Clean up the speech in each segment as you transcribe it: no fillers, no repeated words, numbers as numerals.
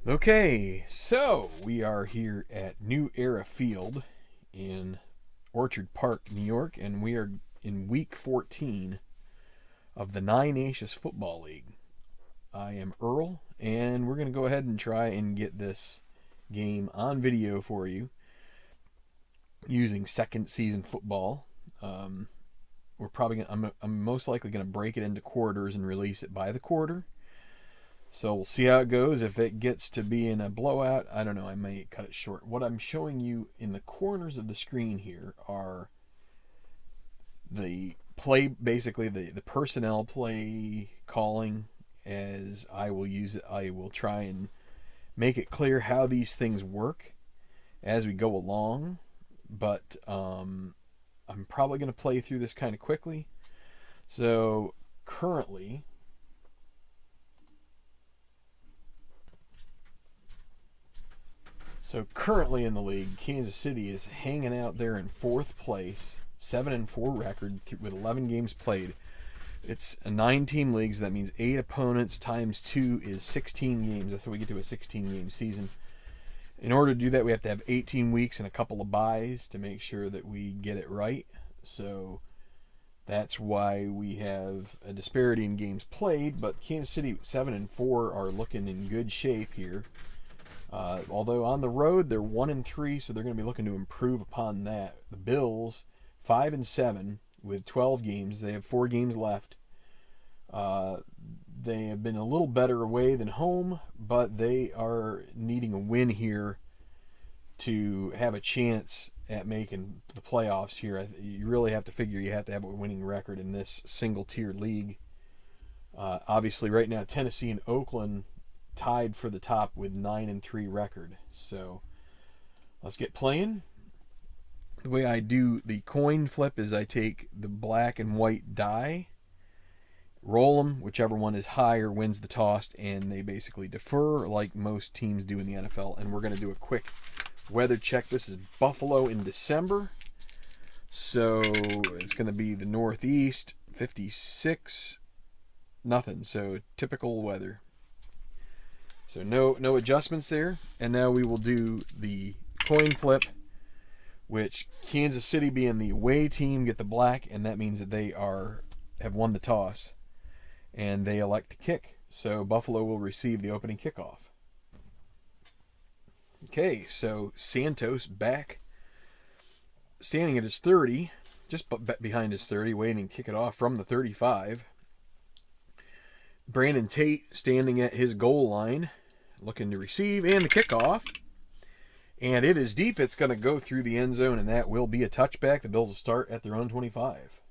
Okay, so we are here at New Era Field in Orchard Park, New York, and we are in week 14 of the Nine Nations Football League. I am Earl, and we're going to go ahead and try and get this game on video for you using second season football. We're probably I'm most likely going to break it into quarters and release it by the quarter. So we'll see how it goes. If it gets to be in a blowout, I don't know, I may cut it short. What I'm showing you in the corners of the screen here are the play, basically the personnel play calling, as I will use it. I will try and make it clear how these things work as we go along, but I'm probably going to play through this kind of quickly. So currently in the league, Kansas City is hanging out there in fourth place, 7-4 record with 11 games played. It's a 9-team league, so that means 8 opponents times 2 is 16 games. That's how we get to a 16-game season. In order to do that, we have to have 18 weeks and a couple of byes to make sure that we get it right. So that's why we have a disparity in games played, but Kansas City 7-4 are looking in good shape here. Although on the road they're 1-3, so they're going to be looking to improve upon that. The Bills 5-7 with 12 games. They have 4 games left. They have been a little better away than home, but they are needing a win here to have a chance at making the playoffs here. You really have to figure you have to have a winning record in this single-tier league. Obviously, right now Tennessee and Oakland tied for the top with 9-3 record. So let's get playing. The way I do the coin flip is I take the black and white die, roll them, whichever one is higher wins the toss, and they basically defer like most teams do in the NFL. And we're going to do a quick weather check. This is Buffalo in December, so it's going to be the Northeast, 56, nothing. So typical weather. So no adjustments there. And now we will do the coin flip, which Kansas City, being the away team, get the black, and that means that they have won the toss, and they elect to kick. So Buffalo will receive the opening kickoff. Okay, so Santos back, standing at his 30, just behind his 30, waiting to kick it off from the 35. Brandon Tate standing at his goal line, looking to receive, and the kickoff. And it is deep. It's going to go through the end zone, and that will be a touchback. The Bills will start at their own 25.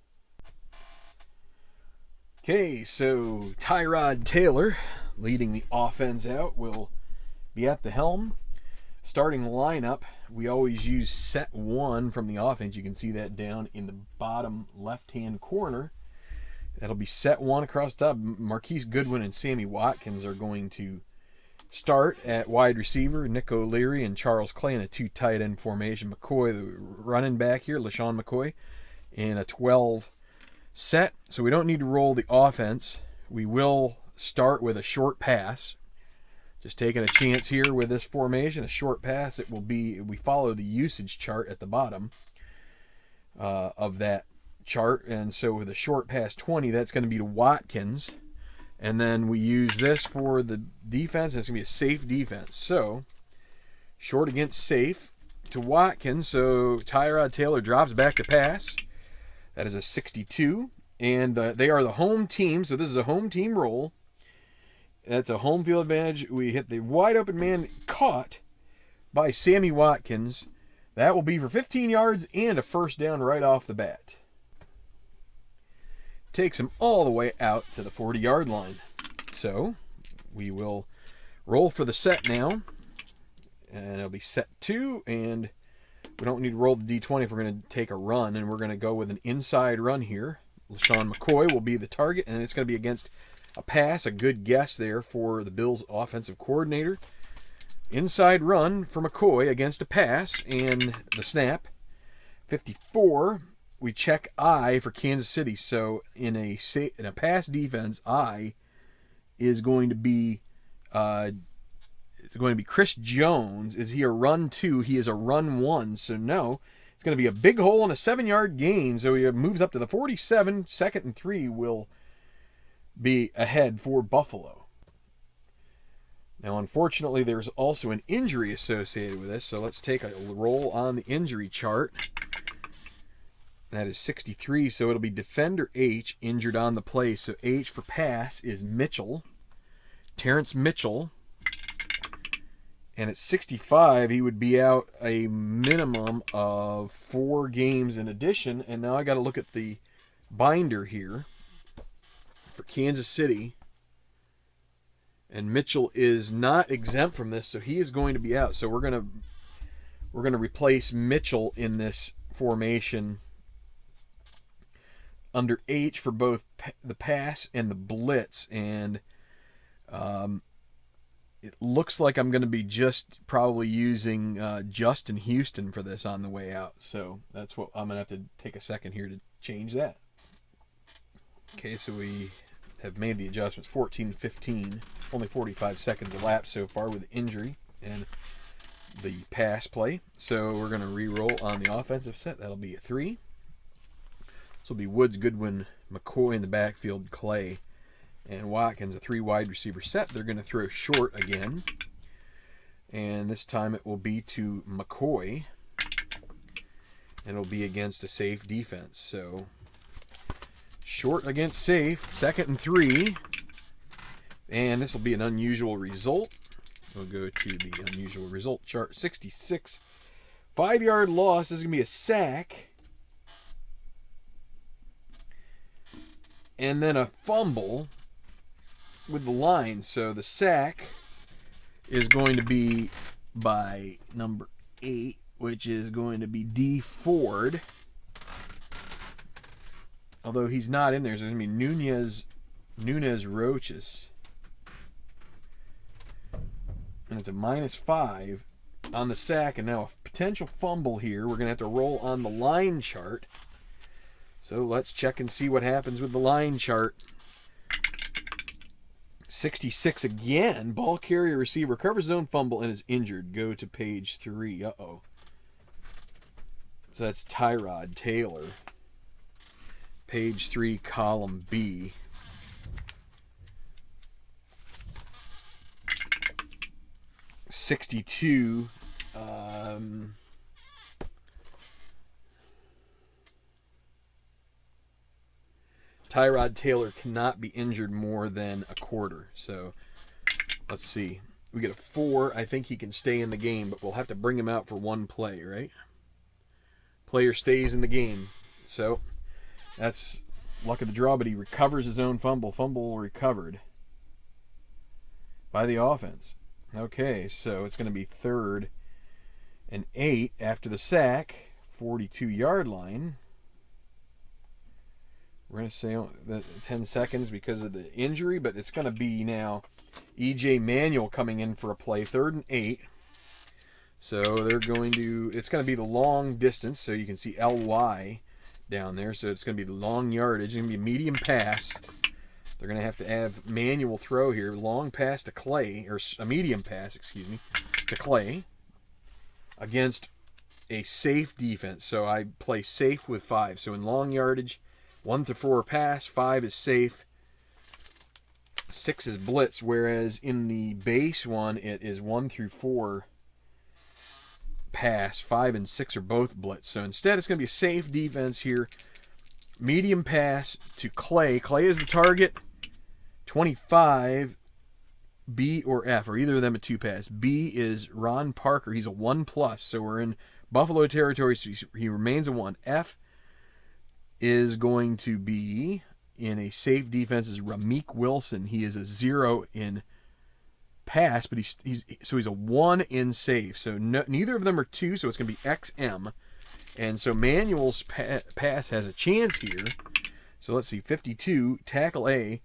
Okay, so Tyrod Taylor, leading the offense out, will be at the helm. Starting lineup, we always use set 1 from the offense. You can see that down in the bottom left-hand corner. That'll be set 1 across the top. Marquise Goodwin and Sammy Watkins are going to start at wide receiver. Nick O'Leary and Charles Clay in a 2 tight end formation. McCoy, the running back here, LaShawn McCoy, in a 12 set. So we don't need to roll the offense. We will start with a short pass. Just taking a chance here with this formation. A short pass. It will be, we follow the usage chart at the bottom of that chart. And so with a short pass 20, that's going to be to Watkins. And then we use this for the defense. It's going to be a safe defense. So, short against safe to Watkins. So, Tyrod Taylor drops back to pass. That is a 62. And they are the home team. So, this is a home team roll. That's a home field advantage. We hit the wide open man, caught by Sammy Watkins. That will be for 15 yards and a first down right off the bat. Takes him all the way out to the 40-yard line. So we will roll for the set now. And it'll be set 2. And we don't need to roll the D20 if we're going to take a run. And we're going to go with an inside run here. LaShawn McCoy will be the target. And it's going to be against a pass. A good guess there for the Bills' offensive coordinator. Inside run for McCoy against a pass. And the snap. 54. We check I for Kansas City. So in a pass defense, I is going to be going to be Chris Jones. Is he a run 2? He is a run 1, so no. It's going to be a big hole and a 7-yard gain, so he moves up to the 47. 2nd and 3 will be ahead for Buffalo. Now, unfortunately, there's also an injury associated with this, so let's take a roll on the injury chart. That is 63, so it'll be defender H injured on the play. So H for pass is Mitchell, Terrence Mitchell. And at 65, he would be out a minimum of 4 games in addition. And now I got to look at the binder here for Kansas City. And Mitchell is not exempt from this, so he is going to be out. So we're going to replace Mitchell in this formation under H for both the pass and the blitz. And it looks like I'm going to be just probably using Justin Houston for this on the way out. So that's what I'm going to have to take a second here to change that. Okay, so we have made the adjustments. 14-15. Only 45 seconds elapsed so far with the injury and the pass play. So we're going to re-roll on the offensive set. That'll be a 3. This will be Woods, Goodwin, McCoy in the backfield, Clay, and Watkins, a 3 wide receiver set. They're going to throw short again. And this time it will be to McCoy. And it'll be against a safe defense. So short against safe, 2nd and 3. And this will be an unusual result. We'll go to the unusual result chart. 66. 5-yard loss. This is going to be a sack. And then a fumble with the line. So the sack is going to be by number 8, which is going to be D. Ford. Although he's not in there, so it's going to be Nunez Roches. And it's a -5 on the sack. And now a potential fumble here. We're going to have to roll on the line chart. So let's check and see what happens with the line chart. 66 again. Ball carrier receiver covers zone fumble and is injured. Go to page 3. Uh-oh. So that's Tyrod Taylor. Page 3, column B. $62. Tyrod Taylor cannot be injured more than a quarter. So let's see. We get a 4. I think he can stay in the game, but we'll have to bring him out for 1 play, right? Player stays in the game. So that's luck of the draw, but he recovers his own fumble. Fumble recovered by the offense. Okay, so it's going to be 3rd and 8 after the sack, 42-yard line. We're going to say the 10 seconds because of the injury, but it's going to be now E.J. Manuel coming in for a play, 3rd and 8. So it's going to be the long distance, so you can see LY down there. So it's going to be the long yardage. It's going to be a medium pass. They're going to have Manuel throw here. Long pass to Clay, or a medium pass, to Clay against a safe defense. So I play safe with 5. So in long yardage, 1 to 4 pass, 5 is safe, 6 is blitz, whereas in the base one, it is 1 through 4 pass, 5 and 6 are both blitz. So instead, it's going to be a safe defense here. Medium pass to Clay. Clay is the target. 25, B or F, or either of them a 2 pass. B is Ron Parker. He's a 1+, so we're in Buffalo territory, so he remains a 1. F is going to be in a safe defense is Ramik Wilson. He is a 0 in pass, but he's a 1 in safe. So neither of them are 2, so it's going to be XM. And so Manuel's pass has a chance here. So let's see, 52, tackle A.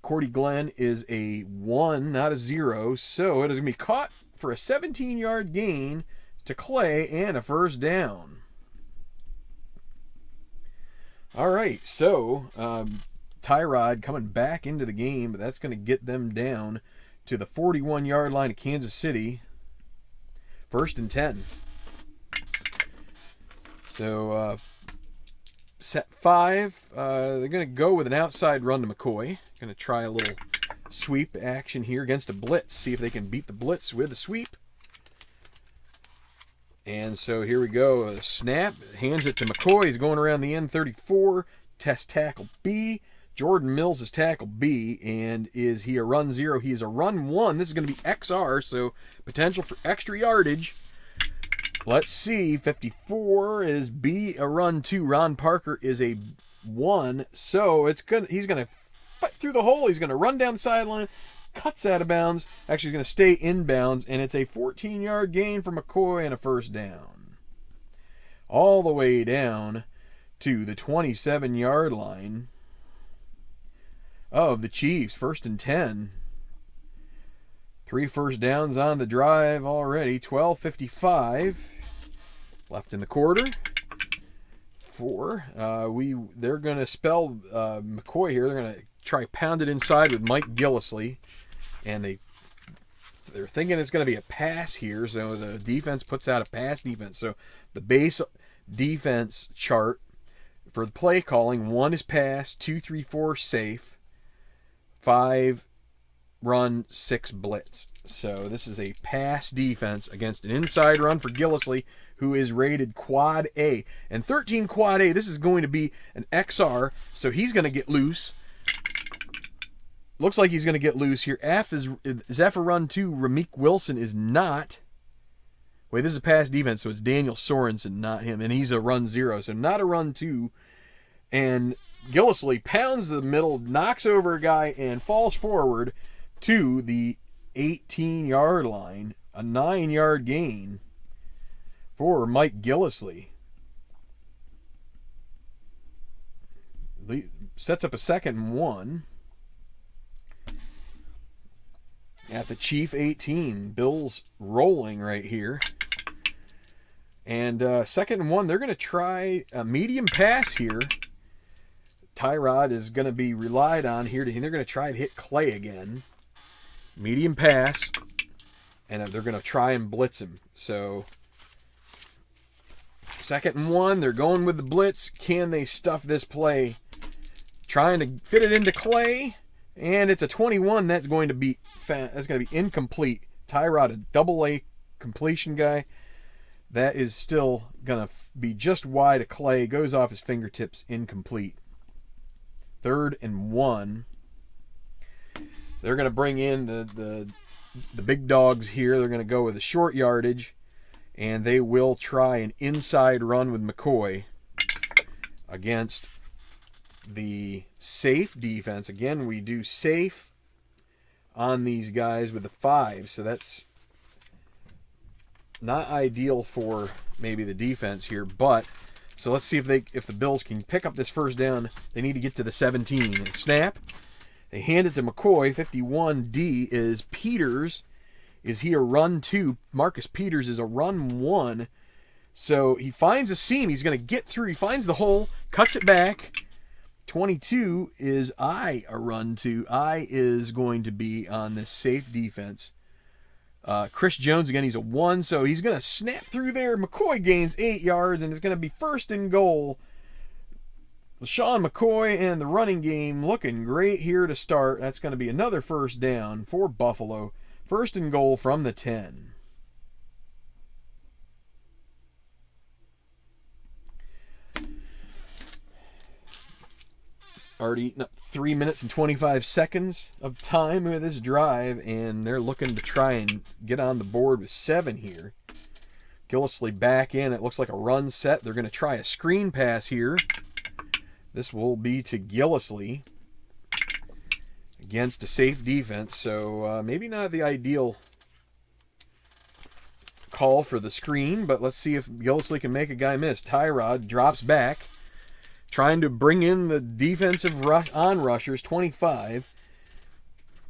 Cordy Glenn is a 1, not a 0. So it is going to be caught for a 17-yard gain to Clay and a first down. All right, so Tyrod coming back into the game, but that's going to get them down to the 41-yard line of Kansas City. 1st and 10. So set 5, they're going to go with an outside run to McCoy. Going to try a little sweep action here against a blitz. See if they can beat the blitz with a sweep. And so here we go. A snap. Hands it to McCoy. He's going around the end. 34. Test tackle B. Jordan Mills is tackle B. And is he a run 0? He is a run 1. This is going to be XR, so potential for extra yardage. Let's see. 54 is B, a run 2. Ron Parker is a 1. So it's good. He's going to fight through the hole. He's going to run down the sideline. Cuts out of bounds. Actually, he's going to stay in bounds, and it's a 14-yard gain for McCoy and a 1st down. All the way down to the 27-yard line of the Chiefs. 1st and 10. 3 first downs on the drive already. 12:55 left in the quarter. 4. They're going to spell McCoy here. They're going to try pound it inside with Mike Gillislee. And they're thinking it's going to be a pass here, so the defense puts out a pass defense. So the base defense chart for the play calling: 1 is pass, 2, 3, 4 safe, 5 run, 6 blitz. So this is a pass defense against an inside run for Gillislee, who is rated quad A. And 13 quad A, this is going to be an XR, so he's going to get loose. Looks like he's going to get loose here. F is F a run 2. Rameek Wilson is not. Wait, this is a pass defense, so it's Daniel Sorensen, not him. And he's a run 0, so not a run 2. And Gillislee pounds the middle, knocks over a guy, and falls forward to the 18-yard line. A 9-yard gain for Mike Gillislee. Sets up a 2nd and 1. At the Chief 18. Bills rolling right here. And 2nd and 1, they're going to try a medium pass here. Tyrod is going to be relied on here. They're going to try and hit Clay again. Medium pass. And they're going to try and blitz him. So 2nd and 1, they're going with the blitz. Can they stuff this play? Trying to fit it into Clay. And it's a 21. That's going to be incomplete. Tyrod, a double-A completion guy. That is still going to be just wide of Clay. Goes off his fingertips, incomplete. 3rd and 1. They're going to bring in the big dogs here. They're going to go with a short yardage. And they will try an inside run with McCoy against the safe defense. Again, we do safe on these guys with the 5, so that's not ideal for maybe the defense here. But so let's see if the Bills can pick up this 1st down. They need to get to the 17. And snap. They hand it to McCoy. 51D is Peters. Is he a run 2? Marcus Peters is a run 1. So he finds a seam. He's going to get through. He finds the hole, cuts it back. 22 is I, a run 2. I is going to be on this safe defense. Chris Jones, again, he's a 1, so he's going to snap through there. McCoy gains 8 yards, and it's going to be 1st and goal. LaShawn McCoy and the running game looking great here to start. That's going to be another 1st down for Buffalo. 1st and goal from the 10. Already eaten up 3 minutes and 25 seconds of time with this drive, and they're looking to try and get on the board with 7 here. Gillislee back in. It looks like a run set. They're going to try a screen pass here. This will be to Gillislee against a safe defense, so maybe not the ideal call for the screen, but let's see if Gillislee can make a guy miss. Tyrod drops back, trying to bring in the defensive on-rushers. 25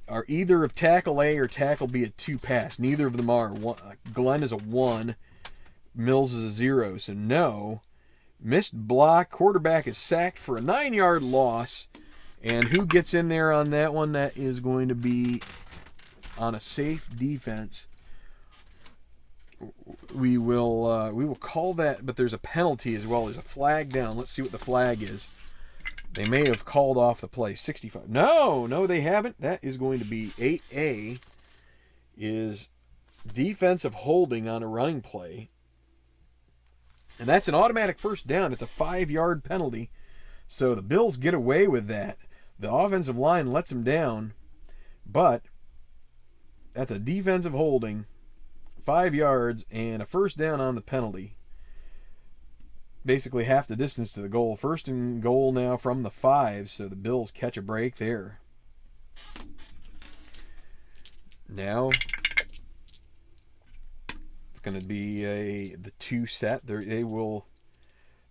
are either of tackle A or tackle B at 2 pass. Neither of them are. Glenn is a 1. Mills is a 0. So no. Missed block. Quarterback is sacked for a 9-yard loss. And who gets in there on that one? That is going to be on a safe defense, we will call that, but there's a penalty as well. There's a flag down. Let's see what the flag is. They may have called off the play. 65. No, they haven't. That is going to be 8A, is defensive holding on a running play. And that's an automatic first down. It's a 5-yard penalty. So the Bills get away with that. The offensive line lets them down, but that's a defensive holding, 5 yards, and a first down on the penalty. Basically half the distance to the goal. First and goal now from the 5, so the Bills catch a break there. Now it's going to be the 2 set. They're going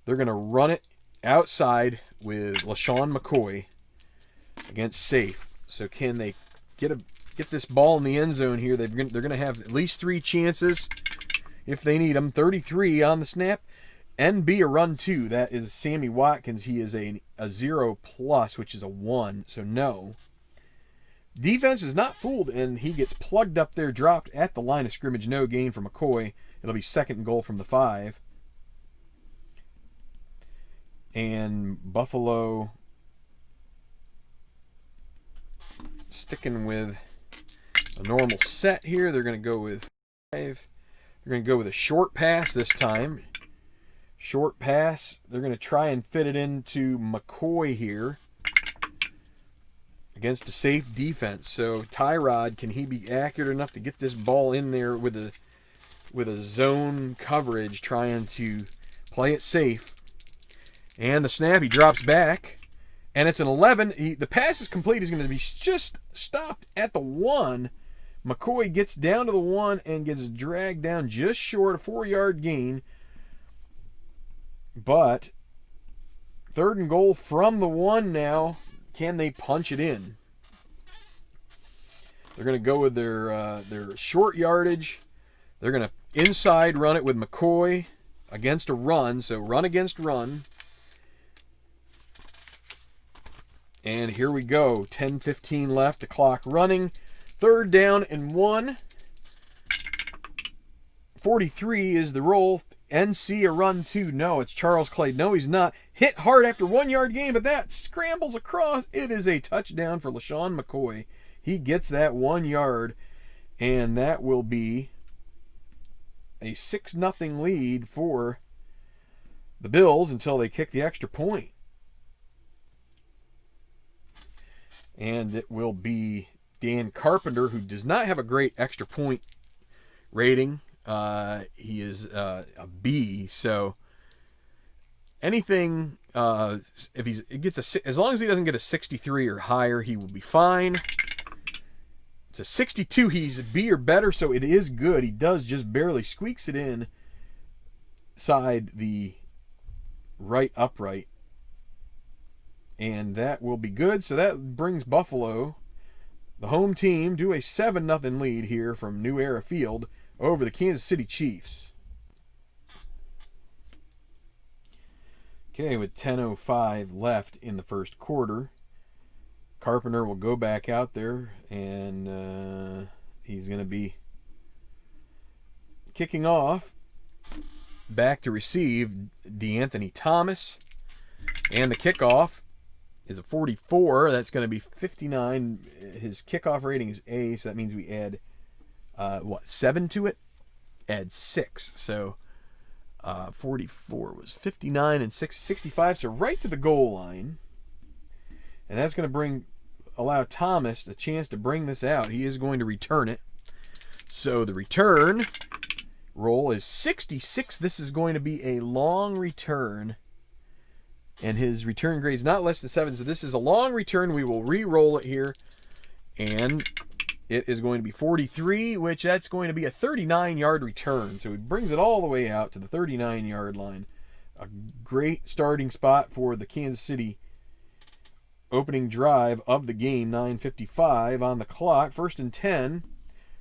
to run it outside with LaShawn McCoy against safe. So can they get this ball in the end zone here? They're going to have at least 3 chances if they need them. 33 on the snap. NB a run 2. That is Sammy Watkins. He is a 0+, which is a 1. So no. Defense is not fooled, and he gets plugged up there, dropped at the line of scrimmage. No gain for McCoy. It'll be second and goal from the 5. And Buffalo sticking with a normal set here. They're going to go with 5. They're going to go with a short pass this time. Short pass. They're going to try and fit it into McCoy here against a safe defense. So Tyrod, can he be accurate enough to get this ball in there with a zone coverage, trying to play it safe? And the snap, he drops back, and it's an 11. The pass is complete. He's going to be just stopped at the 1. McCoy gets down to the 1 and gets dragged down just short, a 4-yard gain. But third and goal from the 1 now. Can they punch it in? They're going to go with their short yardage. They're going to inside run it with McCoy against a run. So run against run. And here we go. 10:15 left. The clock running. Third down and 1. 43 is the roll. NC a run 2. No, it's Charles Clay. No, he's not. Hit hard after 1-yard gain, but that scrambles across. It is a touchdown for LaShawn McCoy. He gets that 1 yard, and that will be a 6-0 lead for the Bills until they kick the extra point. And it will be Dan Carpenter, who does not have a great extra point rating. He is a B, so anything if it gets as long as he doesn't get a 63 or higher, he will be fine. It's a 62. He's a B or better, so it is good. He does just barely squeaks it in side the right upright, and that will be good. So that brings Buffalo, the home team, to a 7-0 lead here from New Era Field over the Kansas City Chiefs. Okay, with 10:05 left in the first quarter, Carpenter will go back out there, and he's going to be kicking off. Back to receive DeAnthony Thomas, and the kickoff is a 44. That's going to be 59. His kickoff rating is A, so that means we add 7 to it? Add 6. So 44 was 59 and 65, so right to the goal line. And that's going to allow Thomas a chance to bring this out. He is going to return it. So the return roll is 66. This is going to be a long return, and his return grade is not less than 7. So this is a long return. We will re-roll it here, and it is going to be 43, which that's going to be a 39-yard return. So he brings it all the way out to the 39-yard line. A great starting spot for the Kansas City opening drive of the game. 9:55 on the clock. 1st and 10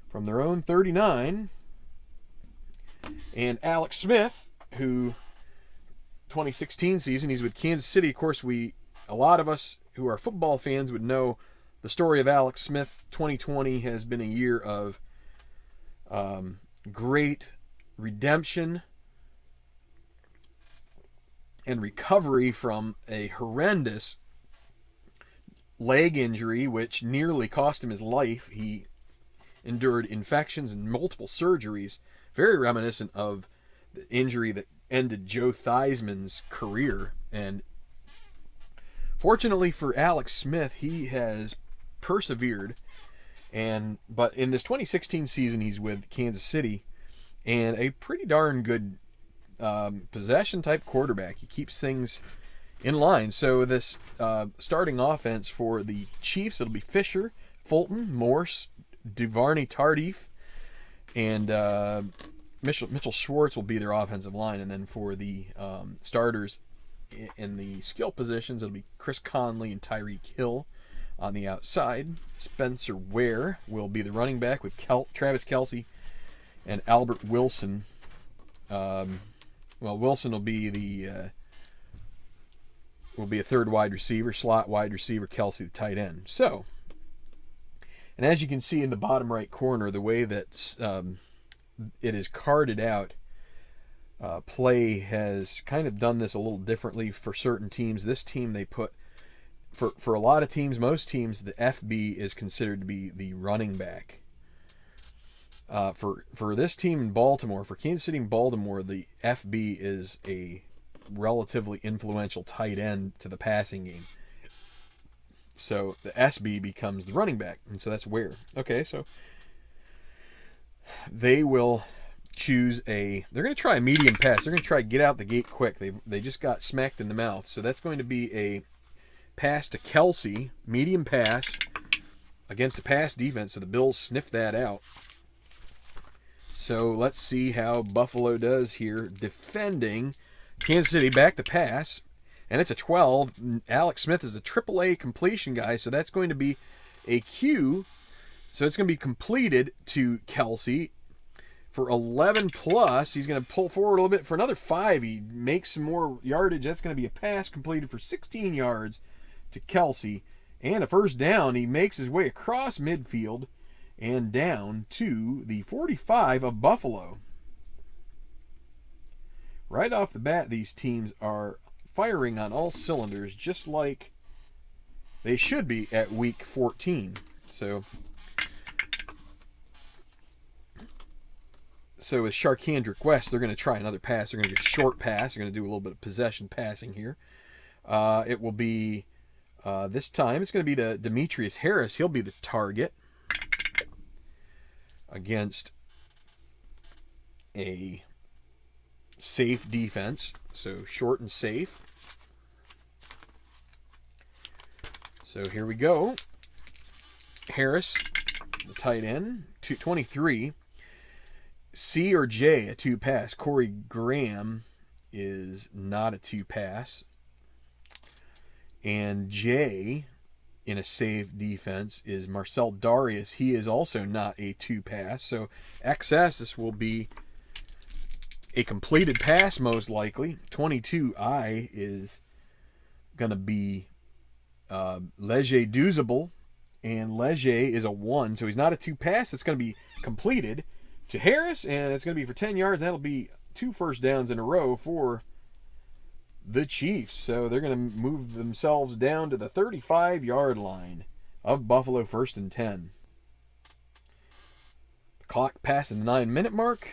from their own 39. And Alex Smith, who 2016 season, he's with Kansas City. Of course, a lot of us who are football fans would know the story of Alex Smith. 2020 has been a year of great redemption and recovery from a horrendous leg injury which nearly cost him his life. He endured infections and multiple surgeries, very reminiscent of the injury that ended Joe Theismann's career. And fortunately for Alex Smith, he has persevered. But in this 2016 season, he's with Kansas City, and a pretty darn good possession type quarterback. He keeps things in line. So this starting offense for the Chiefs, it'll be Fisher, Fulton, Morse, Duvernay Tardif, and Mitchell Schwartz will be their offensive line. And then for the starters in the skill positions, it'll be Chris Conley and Tyreek Hill on the outside. Spencer Ware will be the running back with Travis Kelce and Albert Wilson. Wilson will be a third wide receiver, slot wide receiver, Kelce the tight end. So, and as you can see in the bottom right corner, the way that it is carded out, Play has kind of done this a little differently for certain teams. This team, they put, for a lot of teams, most teams, the FB is considered to be the running back. For this team in Baltimore, for Kansas City and Baltimore, the FB is a relatively influential tight end to the passing game. So the SB becomes the running back, and so that's where. Okay, so they will choose they're going to try a medium pass. They're going to try to get out the gate quick. They just got smacked in the mouth. So that's going to be a pass to Kelce, medium pass against a pass defense. So the Bills sniff that out. So let's see how Buffalo does here defending Kansas City. Back to pass, and it's a 12. Alex Smith is a AAA completion guy, so that's going to be a Q. So it's going to be completed to Kelce for 11 plus. He's going to pull forward a little bit for another 5. He makes some more yardage. That's going to be a pass completed for 16 yards to Kelce, and a first down. He makes his way across midfield and down to the 45 of Buffalo. Right off the bat, these teams are firing on all cylinders, just like they should be at week 14. So with Sharkhandrick West, they're going to try another pass. They're going to do a short pass. They're going to do a little bit of possession passing here. It will be, this time, it's going to be to Demetrius Harris. He'll be the target against a safe defense. So short and safe. So here we go. Harris, the tight end, 23. C or J, a 2-pass. Corey Graham is not a 2-pass. And J, in a safe defense, is Marcel Darius. He is also not a 2-pass. So XS, this will be a completed pass most likely. 22I is going to be Leger Duzable. And Leger is a 1. So he's not a 2-pass. It's going to be completed to Harris, and it's going to be for 10 yards. That'll be 2 first downs in a row for the Chiefs. So they're going to move themselves down to the 35-yard line of Buffalo, 1st and 10. The clock passing the 9-minute mark.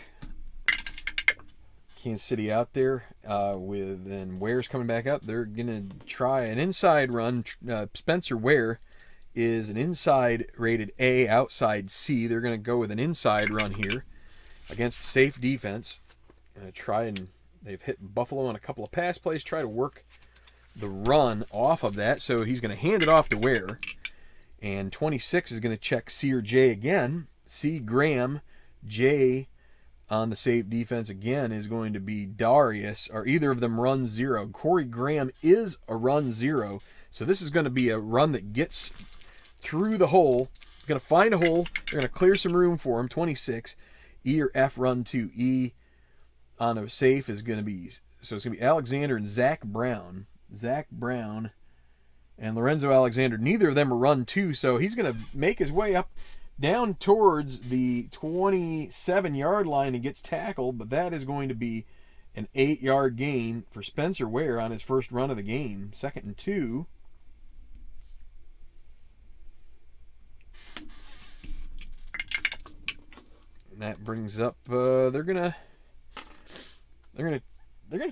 Kansas City out there and Ware's coming back up. They're going to try an inside run. Spencer Ware is an inside rated A, outside C. They're going to go with an inside run here against safe defense. They've hit Buffalo on a couple of pass plays, try to work the run off of that. So he's going to hand it off to Ware. And 26 is going to check C or J again. C, Graham. J on the safe defense again is going to be Darius. Are either of them run 0? Corey Graham is a run 0. So this is going to be a run that gets through the hole. He's going to find a hole. They're going to clear some room for him. 26. E or F run 2. E on a safe is going to be, so it's going to be Alexander and Zach Brown. Zach Brown and Lorenzo Alexander. Neither of them are run 2, so he's going to make his way up down towards the 27-yard line and gets tackled, but that is going to be an 8-yard gain for Spencer Ware on his first run of the game. 2nd and 2. And that brings up they're gonna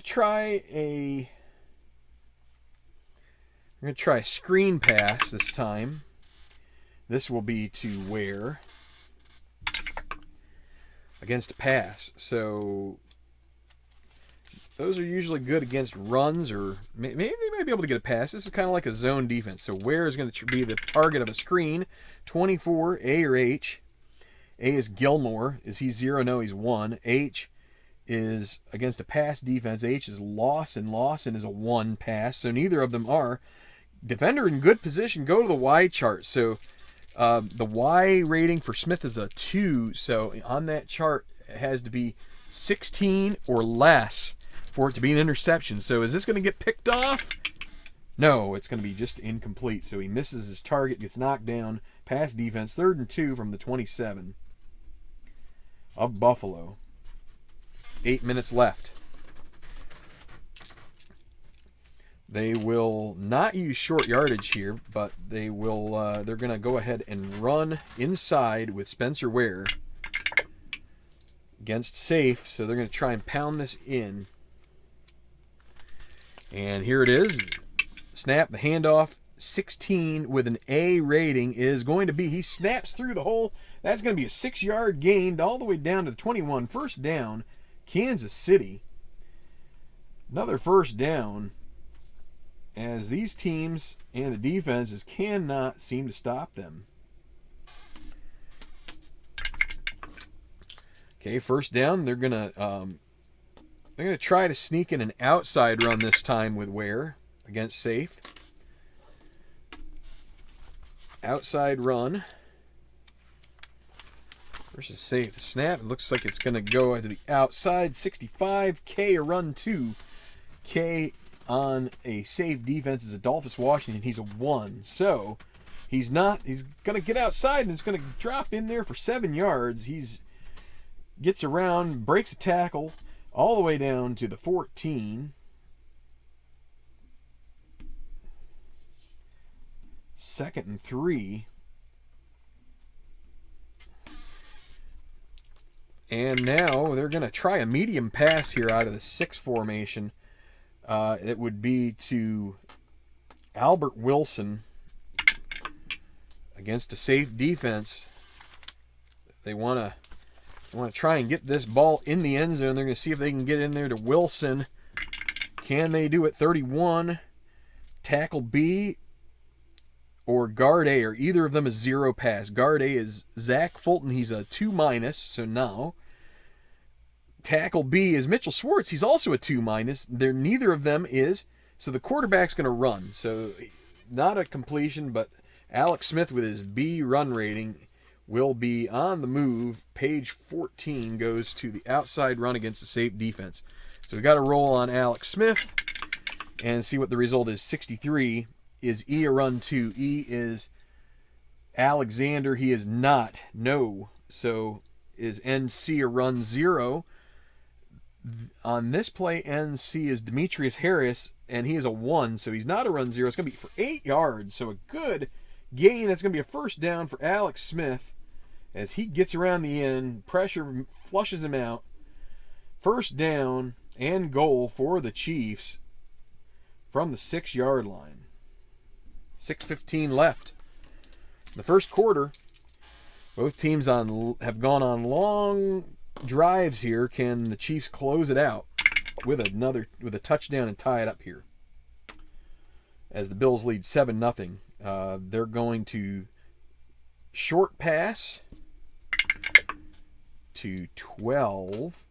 try a screen pass this time. This will be to Ware against a pass. So those are usually good against runs, or maybe they might be able to get a pass. This is kind of like a zone defense. So Ware is going to be the target of a screen. 24, A or H. A is Gilmore. Is he 0? No, he's 1. H is against a pass defense. H is Lawson. Lawson is a 1 pass. So neither of them are. Defender in good position. Go to the Y chart. So the Y rating for Smith is a 2. So on that chart, it has to be 16 or less for it to be an interception. So is this going to get picked off? No, it's going to be just incomplete. So he misses his target, gets knocked down. Pass defense, 3rd and 2 from the 27 of Buffalo. 8 minutes left. They will not use short yardage here, but they will. They're going to go ahead and run inside with Spencer Ware against safe. So they're going to try and pound this in. And here it is. Snap, the handoff. 16 with an A rating is going to be. He snaps through the hole. That's going to be a 6-yard gain all the way down to the 21. First down, Kansas City. Another first down, as these teams and the defenses cannot seem to stop them. Okay, first down. They're gonna try to sneak in an outside run this time with Ware against safe. Outside run versus safe. The snap, it looks like it's going to go to the outside. 65. K a run 2. K on a safe defense is Adolphus Washington. He's a 1. So he's going to get outside and it's going to drop in there for 7 yards. He's gets around, breaks a tackle all the way down to the 14. 2nd and 3. And now they're going to try a medium pass here out of the 6 formation. It would be to Albert Wilson against a safe defense. They want to try and get this ball in the end zone. They're going to see if they can get in there to Wilson. Can they do it? 31. Tackle B or guard A, or either of them is 0 pass. Guard A is Zach Fulton. He's a 2-, so no. Tackle B is Mitchell Schwartz. He's also a 2-. Neither of them is. So the quarterback's going to run. So not a completion, but Alex Smith with his B run rating will be on the move. Page 14 goes to the outside run against the safe defense. So we got to roll on Alex Smith and see what the result is. 63. Is E a run 2? E is Alexander. He is not. No. So is NC a run 0? On this play, NC is Demetrius Harris, and he is a 1, so he's not a run 0. It's going to be for 8 yards, so a good gain. That's going to be a first down for Alex Smith as he gets around the end. Pressure flushes him out. First down and goal for the Chiefs from the 6-yard line. 6:15 left. The first quarter, both teams have gone on long drives here. Can the Chiefs close it out with a touchdown and tie it up here? As the Bills lead 7-0, they're going to short pass to 12.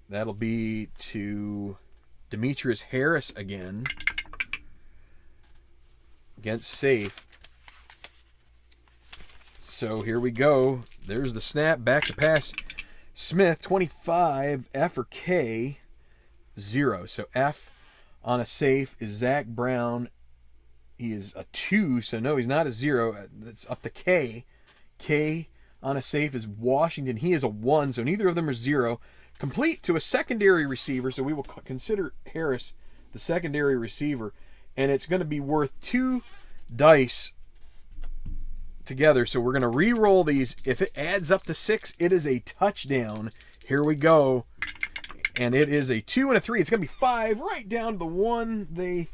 That'll be to Demetrius Harris again. Against safe. So here we go. There's the snap. Back to pass. Smith, 25. F or K, 0. So F on a safe is Zach Brown. He is a 2, so no, he's not a 0. That's up to K. K on a safe is Washington. He is a 1, so neither of them are 0. Complete to a secondary receiver, so we will consider Harris the secondary receiver, and it's going to be worth 2 dice together. So we're going to re-roll these. If it adds up to 6, it is a touchdown. Here we go. And it is a 2 and a 3. It's going to be 5 right down to the 1. They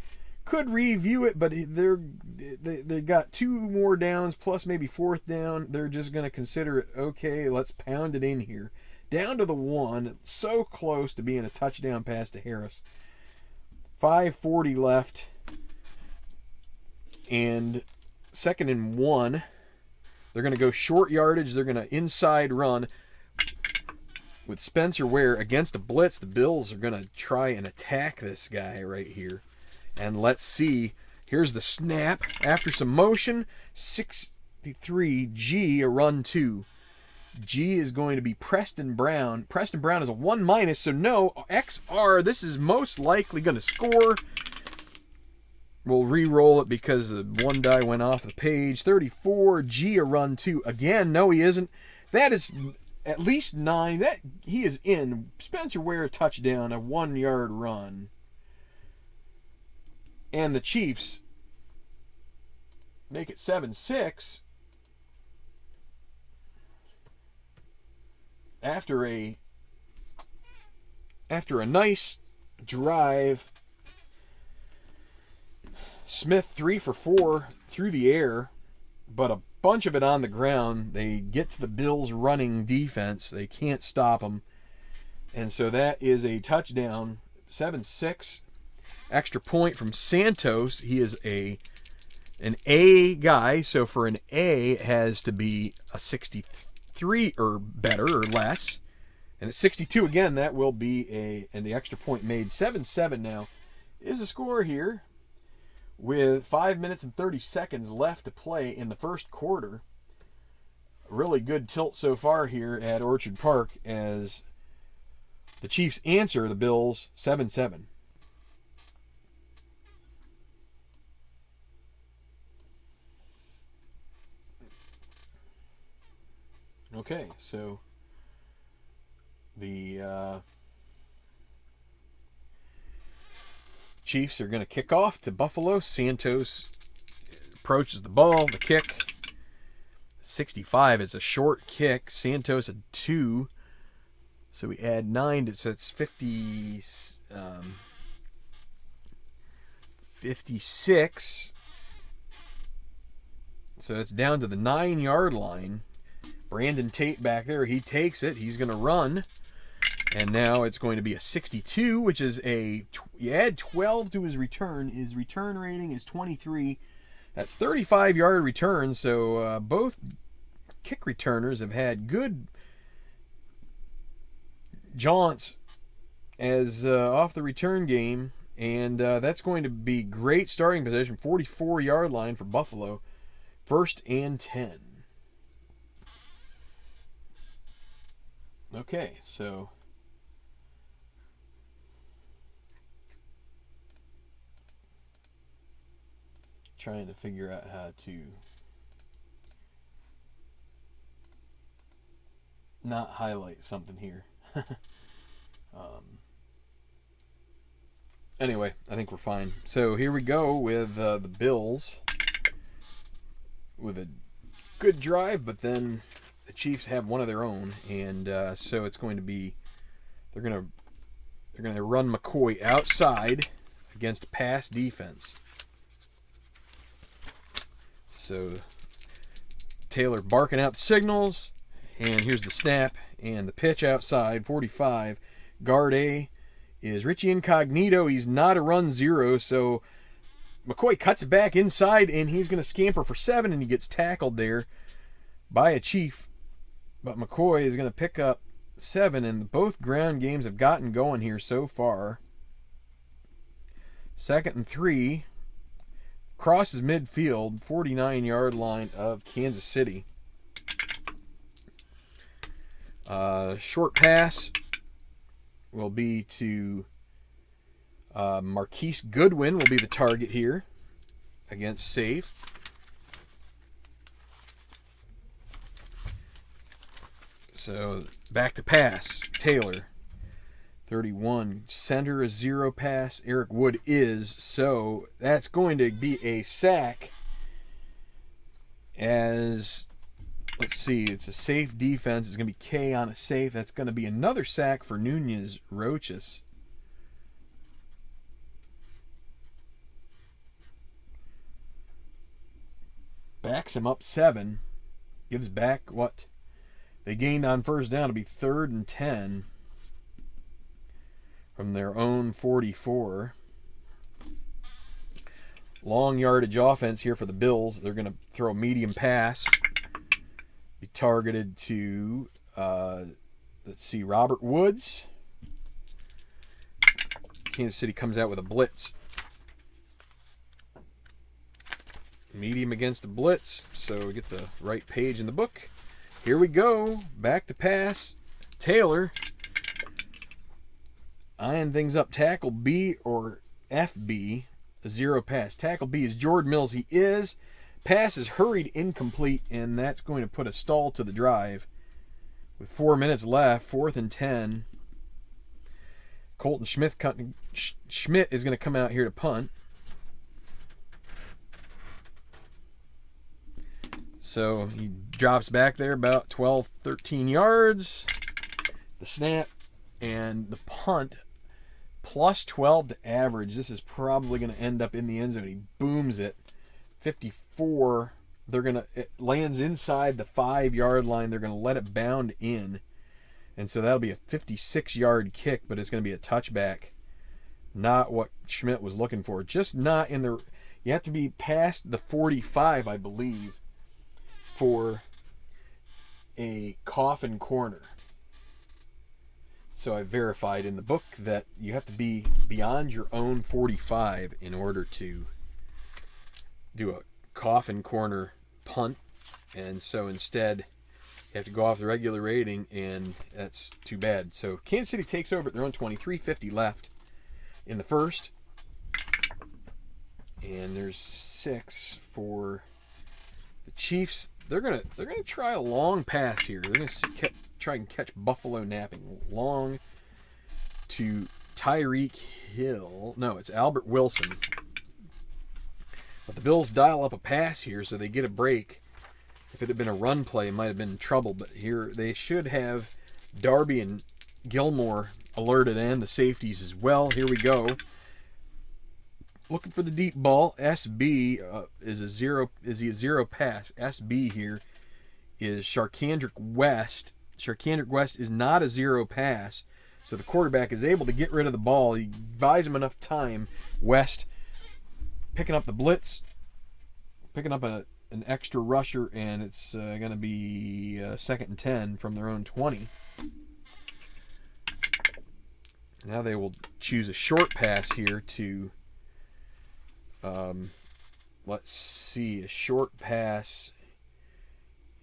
could review it, but they got 2 more downs plus maybe 4th down. They're just going to consider it, okay, let's pound it in here. Down to the 1. So close to being a touchdown pass to Harris. 5:40 left. And 2nd and 1. They're going to go short yardage. They're going to inside run. With Spencer Ware against a blitz, the Bills are going to try and attack this guy right here. And let's see. Here's the snap. After some motion, 63, G, a run 2. G is going to be Preston Brown. Preston Brown is a 1-, so no. XR, this is most likely going to score. We'll re-roll it because the 1 die went off the page. 34, G, a run 2. Again, no, he isn't. That is at least 9. That he is in. Spencer Ware touchdown, a 1-yard run. And the Chiefs make it 7-6 after a nice drive. Smith 3 for 4 through the air, but a bunch of it on the ground. They get to the Bills' running defense. They can't stop them. And so that is a touchdown. 7-6. Extra point from Santos. He is an A guy, so for an A, it has to be a 63 or better or less. And at 62 again, that will be and the extra point made. 7-7 now is the score here with 5 minutes and 30 seconds left to play in the first quarter. Really good tilt so far here at Orchard Park as the Chiefs answer the Bills 7-7. Okay, so the Chiefs are going to kick off to Buffalo. Santos approaches the ball, the kick. 65 is a short kick. Santos a 2. So we add 9 so it's 56. So it's down to the 9-yard line. Brandon Tate back there, he takes it. He's going to run. And now it's going to be a 62, which is you add 12 to his return. His return rating is 23. That's 35-yard return. So both kick returners have had good jaunts as off the return game. And that's going to be great starting position. 44-yard line for Buffalo. 1st and 10. Okay, so trying to figure out how to not highlight something here. Anyway, I think we're fine. So here we go with the Bills with a good drive, but then the Chiefs have one of their own, and so it's going to be they're going to run McCoy outside against a pass defense. So Taylor barking out the signals, and here's the snap and the pitch outside. 45. Guard A is Richie Incognito. He's not a run 0, so McCoy cuts it back inside, and he's going to scamper for 7, and he gets tackled there by a Chief. But McCoy is going to pick up 7, and both ground games have gotten going here so far. 2nd and 3. Crosses midfield, 49-yard line of Kansas City. Short pass will be to Marquise Goodwin will be the target here. against safe. So back to pass. Taylor, 31. Center a 0 pass. Eric Wood is. So that's going to be a sack. As, let's see, it's a safe defense. It's going to be K on a safe. That's going to be another sack for Nunez Roches. Backs him up 7. Gives back what they gained on first down to be 3rd and 10 from their own 44. Long yardage offense here for the Bills. They're going to throw a medium pass. Be targeted to, let's see, Robert Woods. Kansas City comes out with a blitz. Medium against a blitz, so we get the right page in the book. Here we go. Back to pass. Taylor eyeing things up. Tackle B or FB. A 0 pass. Tackle B is Jordan Mills. He is. Pass is hurried incomplete, and that's going to put a stall to the drive. With 4 minutes left, 4th and 10. Colton Schmidt is going to come out here to punt. So he drops back there about 12, 13 yards. The snap and the punt. Plus 12 to average. This is probably going to end up in the end zone. He booms it. 54. It lands inside the 5-yard line. They're going to let it bound in. And so that'll be a 56-yard kick, but it's going to be a touchback. Not what Schmidt was looking for. Just not in the... You have to be past the 45, I believe, for a coffin corner. So I verified in the book that you have to be beyond your own 45 in order to do a coffin corner punt. And so instead, you have to go off the regular rating, and that's too bad. So Kansas City takes over at their own 23:50 left in the first. And there's 6 for the Chiefs. They're gonna try a long pass here. They're gonna try and catch Buffalo napping. Long to Tyreek Hill. No, it's Albert Wilson. But the Bills dial up a pass here, so they get a break. If it had been a run play, it might have been in trouble. But here they should have Darby and Gilmore alerted, and the safeties as well. Here we go. Looking for the deep ball. SB is a 0 pass. SB here is Sharkandrick West. Sharkandrick West is not a 0 pass, so the quarterback is able to get rid of the ball. He buys him enough time. West picking up the blitz, picking up an extra rusher, and it's going to be 2nd and 10 from their own 20. Now they will choose a short pass here to, let's see, a short pass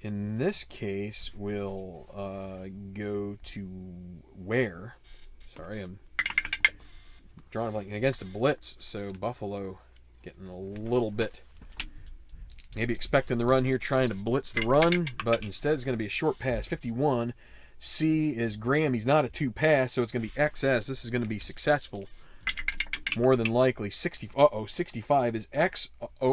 in this case will go to where? Sorry, I'm drawing like against a blitz, so Buffalo getting a little bit, maybe expecting the run here, trying to blitz the run, but instead it's going to be a short pass. 51. C is Graham. He's not a 2 pass, so it's going to be XS. This is going to be successful, more than likely. 65 is X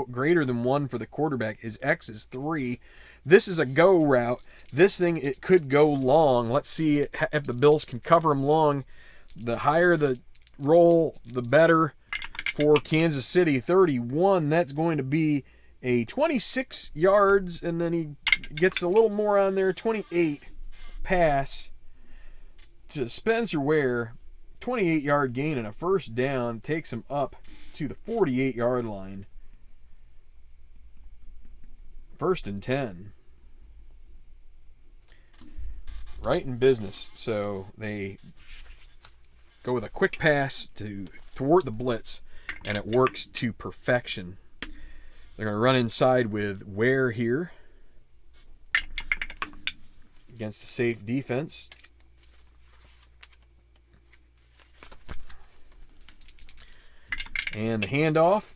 greater than 1 for the quarterback. His X is 3. This is a go route. This thing, it could go long. Let's see if the Bills can cover him long. The higher the roll, the better for Kansas City. 31, that's going to be a 26 yards, and then he gets a little more on there. 28 pass to Spencer Ware. 28-yard gain and a first down takes him up to the 48-yard line. 1st and 10. Right in business. So they go with a quick pass to thwart the blitz, and it works to perfection. They're going to run inside with Ware here against a safe defense. And the handoff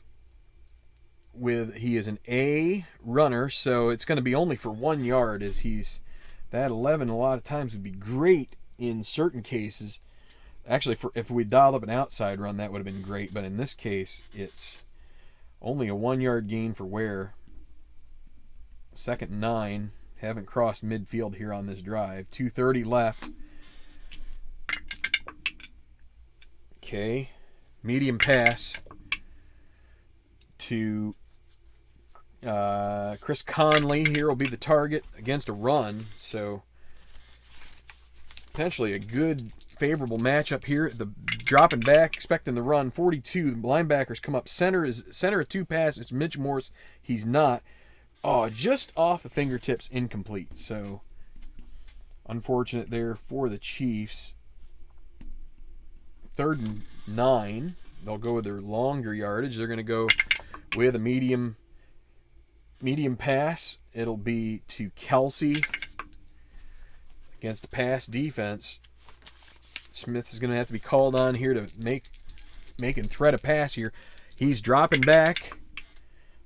he is an A runner, so it's going to be only for 1 yard, as that 11 a lot of times would be great in certain cases. Actually, if we dialed up an outside run, that would have been great, but in this case, it's only a 1 yard gain for Ware. 2nd and 9. Haven't crossed midfield here on this drive. 2:30 left. Okay. Medium pass to Chris Conley. Here will be the target against a run. So potentially a good, favorable matchup here. The dropping back, expecting the run. 42. The linebackers come up. Center of 2 pass. It's Mitch Morse. He's not. Oh, just off the fingertips, incomplete. So unfortunate there for the Chiefs. 3rd and 9. They'll go with their longer yardage. They're going to go with a medium pass. It'll be to Kelsey against a pass defense. Smith is going to have to be called on here to make and thread a pass here. He's dropping back.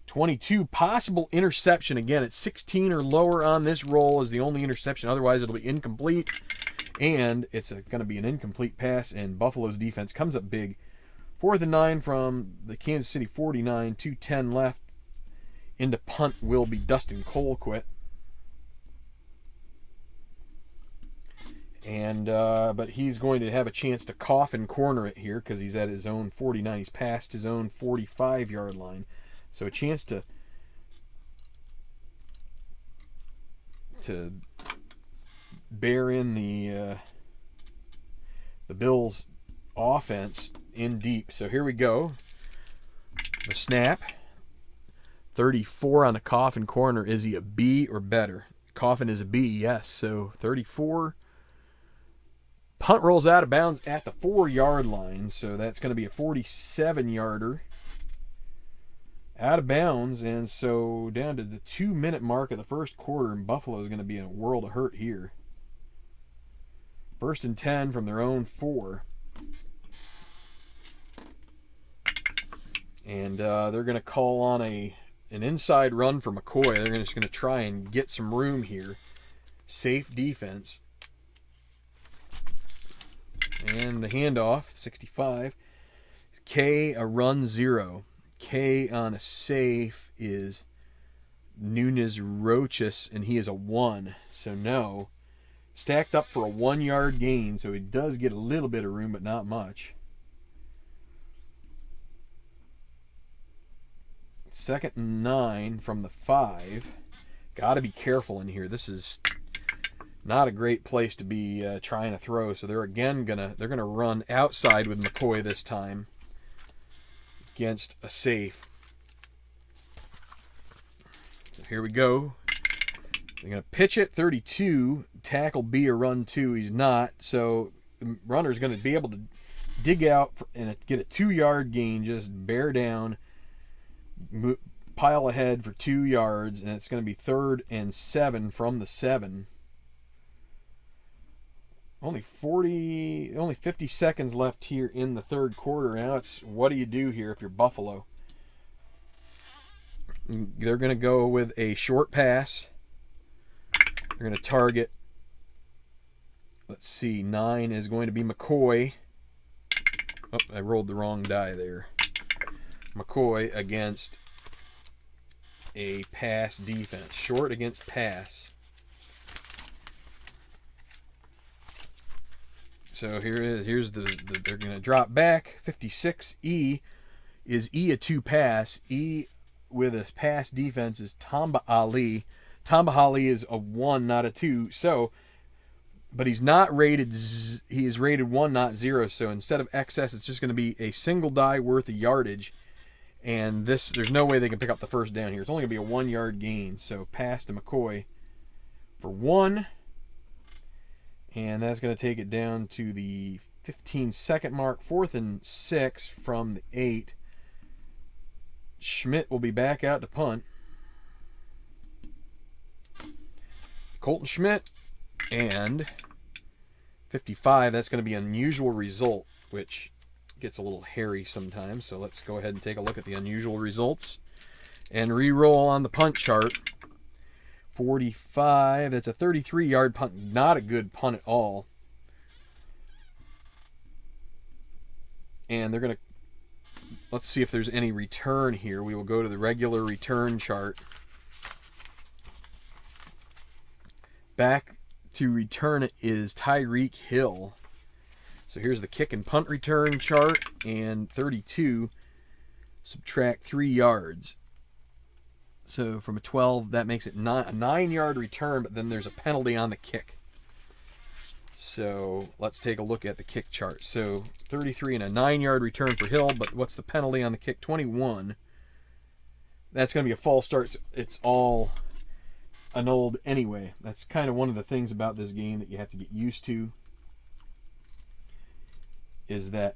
22, possible interception. Again, it's 16 or lower on this roll is the only interception. Otherwise, it'll be incomplete. And it's going to be an incomplete pass, and Buffalo's defense comes up big. 4th and 9 from the Kansas City 49, 2:10 left. Into punt will be Dustin Colquitt. And but he's going to have a chance to coffin corner it here because he's at his own 49. He's past his own 45-yard line. So a chance to bear in the Bills' offense in deep. So here we go. The snap. 34 on the coffin corner. Is he a B or better? Coffin is a B, yes. So 34. Punt rolls out of bounds at the 4-yard line. So that's going to be a 47-yarder. Out of bounds, and so down to the 2-minute mark of the first quarter, and Buffalo is going to be in a world of hurt here. 1st and 10 from their own 4. And they're going to call on an inside run for McCoy. They're just going to try and get some room here. Safe defense. And the handoff, 65. K, a run 0. K on a safe is Nunez Roches, and he is a 1. So no. Stacked up for a 1-yard gain, so he does get a little bit of room, but not much. 2nd and 9 from the 5. Got to be careful in here. This is not a great place to be trying to throw. So they're gonna run outside with McCoy this time against a safe. So here we go. They're going to pitch it. 32. Tackle B or run 2. He's not. So the runner is going to be able to dig out and get a 2-yard gain. Just bear down. Pile ahead for 2 yards. And it's going to be 3rd and 7 from the 7. Only 50 seconds left here in the third quarter. Now it's what do you do here if you're Buffalo? They're going to go with a short pass. They're going to target, let's see, 9 is going to be McCoy. Oh, I rolled the wrong die there. McCoy against a pass defense. Short against pass. So here's they're going to drop back. 56. E. Is E a 2 pass? E with a pass defense is Tamba Ali. Tamba Ali is a 1, not a 2. So, but he's not rated. He is rated 1, not 0. So instead of excess, it's just going to be a single die worth of yardage. And there's no way they can pick up the first down here. It's only going to be a 1-yard gain. So pass to McCoy for 1. And that's going to take it down to the 15-second mark. 4th and 6 from the 8. Schmidt will be back out to punt. Colton Schmidt and 55. That's going to be an unusual result, which gets a little hairy sometimes. So let's go ahead and take a look at the unusual results. And re-roll on the punt chart. 45. That's a 33-yard punt. Not a good punt at all. And they're going to... Let's see if there's any return here. We will go to the regular return chart. Back to return it is Tyreek Hill. So here's the kick and punt return chart. And 32, subtract 3 yards. So from a 12, that makes it a 9-yard return, but then there's a penalty on the kick. So let's take a look at the kick chart. So 33 and a 9-yard return for Hill, but what's the penalty on the kick? 21. That's going to be a false start. So it's all annulled anyway. That's kind of one of the things about this game that you have to get used to, is that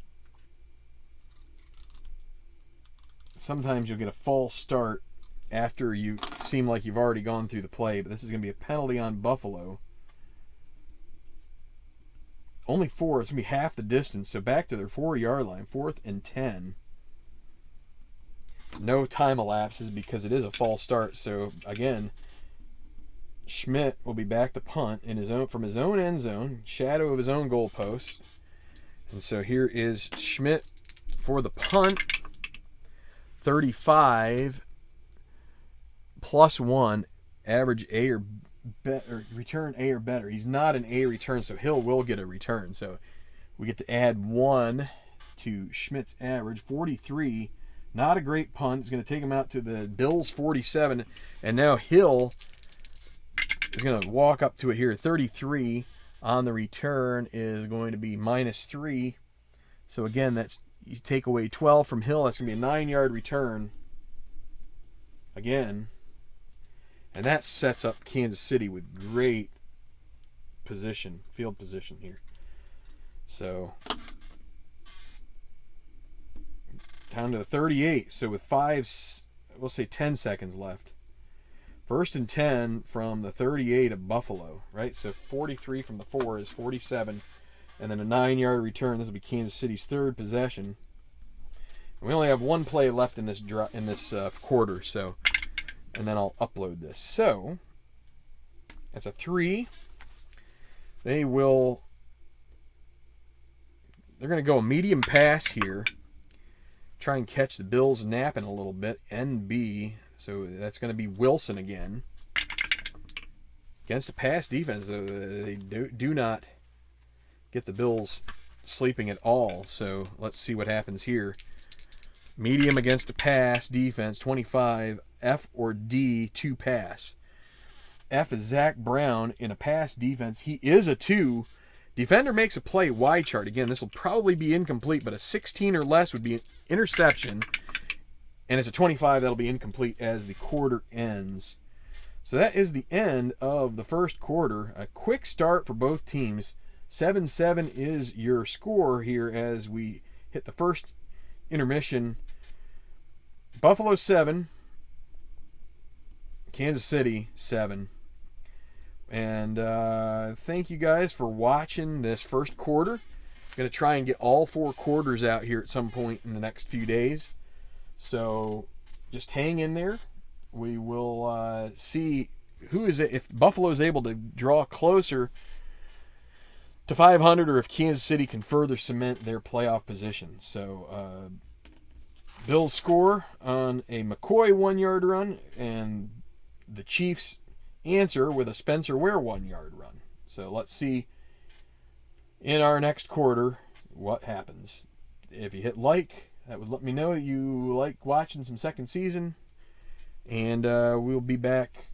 sometimes you'll get a false start after you seem like you've already gone through the play, but this is going to be a penalty on Buffalo. Only 4. It's going to be half the distance, so back to their 4-yard line, 4th and 10. No time elapses because it is a false start. So again, Schmidt will be back to punt in his own, from his own end zone, shadow of his own goalpost. And so here is Schmidt for the punt. 35 plus 1, average A or better, return A or better. He's not an A return, so Hill will get a return. So we get to add 1 to Schmidt's average. 43, not a great punt. It's going to take him out to the Bills' 47. And now Hill is going to walk up to it here. 33 on the return is going to be -3. So again, that's, you take away 12 from Hill. That's going to be a 9-yard return. Again. And that sets up Kansas City with great position, field position here. So down to the 38. So with 10 seconds left. 1st and 10 from the 38 of Buffalo, right? So 43 from the 4 is 47. And then a 9-yard return. This will be Kansas City's 3rd possession. And we only have 1 play left in this quarter, so... And then I'll upload this. So, that's a 3. They're going to go a medium pass here. Try and catch the Bills napping a little bit. NB. So that's going to be Wilson again. Against a pass defense, though, they do not get the Bills sleeping at all. So let's see what happens here. Medium against a pass defense, 25. F or D, 2 pass. F is Zach Brown in a pass defense. He is a 2. Defender makes a play, Y chart. Again, this will probably be incomplete, but a 16 or less would be an interception. And it's a 25 that'll be incomplete as the quarter ends. So that is the end of the first quarter. A quick start for both teams. 7-7 is your score here as we hit the first intermission. Buffalo 7. Kansas City 7. And thank you guys for watching this first quarter. I'm going to try and get all 4 quarters out here at some point in the next few days. So just hang in there. We will see who is it, if Buffalo is able to draw closer to 500 or if Kansas City can further cement their playoff position. So Bills score on a McCoy 1-yard run, and the Chiefs answer with a Spencer Ware 1-yard run. So let's see in our next quarter what happens. If you hit like, that would let me know you like watching some second season. And we'll be back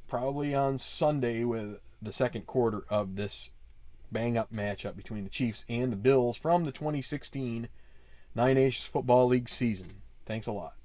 probably on Sunday with the second quarter of this bang-up matchup between the Chiefs and the Bills from the 2016 Nine Nations Football League season. Thanks a lot.